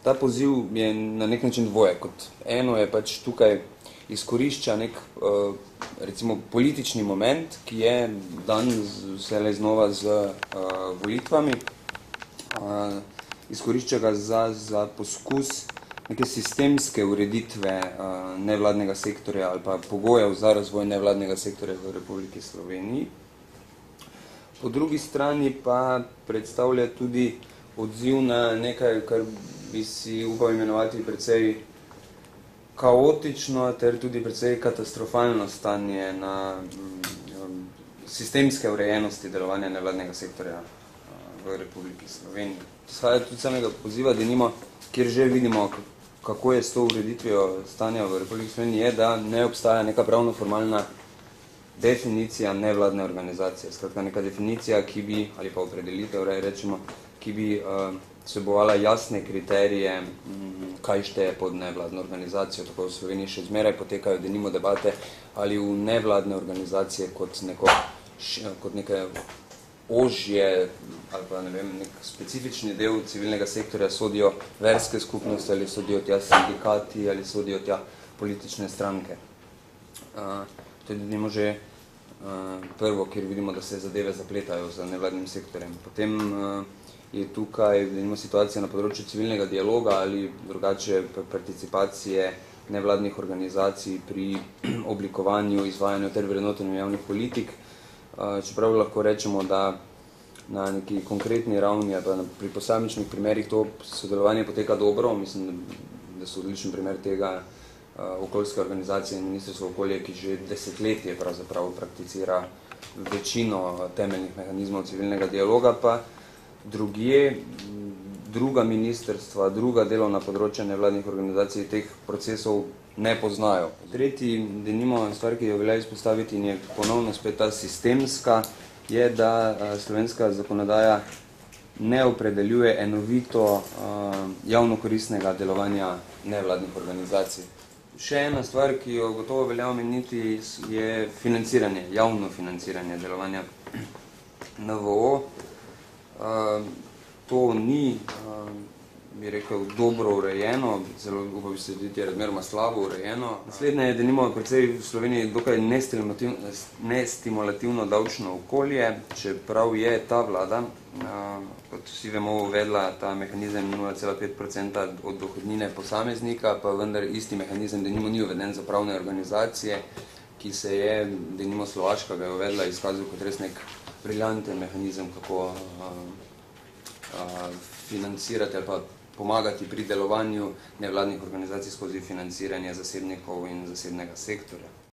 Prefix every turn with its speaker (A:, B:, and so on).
A: Ta poziv je na nek način dvoje. Kot eno je pač tukaj izkorišča nek recimo politični moment, ki je dan vselej znova z volitvami. Izkorišča ga za poskus neke sistemske ureditve nevladnega sektorja ali pa pogojev za razvoj nevladnega sektorja v Republiki Sloveniji. Po drugi strani pa predstavlja tudi odziv na nekaj, kar bi si upal imenovati precej kaotično ter tudi precej katastrofalno stanje na sistemske urejenosti delovanja nevladnega sektorja v Republiki Sloveniji. Izhaja tudi samega poziva, denimo, kjer že vidimo, kako je s to ureditvijo stanja v Republiki Sloveniji, je, da ne obstaja neka pravno-formalna definicija nevladne organizacije. Skratka, neka definicija, ki bi, ali pa opredelitev, rečemo, ki bi vsebovala jasne kriterije, kaj šteje pod nevladno organizacijo. Tako v Sloveniji še zmeraj potekajo denimo debate, ali v nevladne organizacije kot neke ožje ali pa ne vem, nek specifični del civilnega sektorja sodijo verske skupnosti, ali sodijo tja sindikati, ali sodijo tja politične stranke. To je denimo že prvo, kjer vidimo, da se zadeve zapletajo z nevladnim sektorjem. Potem je tukaj denimo situacija na področju civilnega dialoga ali drugače participacije nevladnih organizacij pri oblikovanju, izvajanju ter vrednotenju javnih politik. Čeprav lahko rečemo, da na neki konkretni ravni ali pa pri posamičnih primerih to sodelovanje poteka dobro. Mislim, da so odličen primer tega okoljske organizacije in Ministrstvo okolje, ki že desetletje pravzaprav prakticira večino temeljnih mehanizmov civilnega dialoga, pa druga ministrstva, druga delovna področja nevladnih organizacij teh procesov ne poznajo. Tretji, denimo, stvar, ki jo velja izpostaviti in je ponovno spet ta sistemska, je, da slovenska zakonodaja ne opredeljuje enovito javnokoristnega delovanja nevladnih organizacij. Še ena stvar, ki jo gotovo velja omeniti, je financiranje, javno financiranje delovanja NVO. To ni, bi rekel, dobro urejeno, zelo upam bi se tudi razmeroma slabo urejeno. Naslednje je denimo precej v Sloveniji dokaj nestimulativno davčno okolje, čeprav je ta vlada, kot vsi vemo, uvedla ta mehanizem 0,5% od dohodnine posameznika, pa vendar isti mehanizem denimo ni uveden za pravne organizacije, ki se je, denimo Slovaška ga je uvedla, izkazal kot res nek briljanten mehanizem, kako financirati ali pa pomagati pri delovanju nevladnih organizacij skozi financiranje zasebnikov in zasebnega sektorja.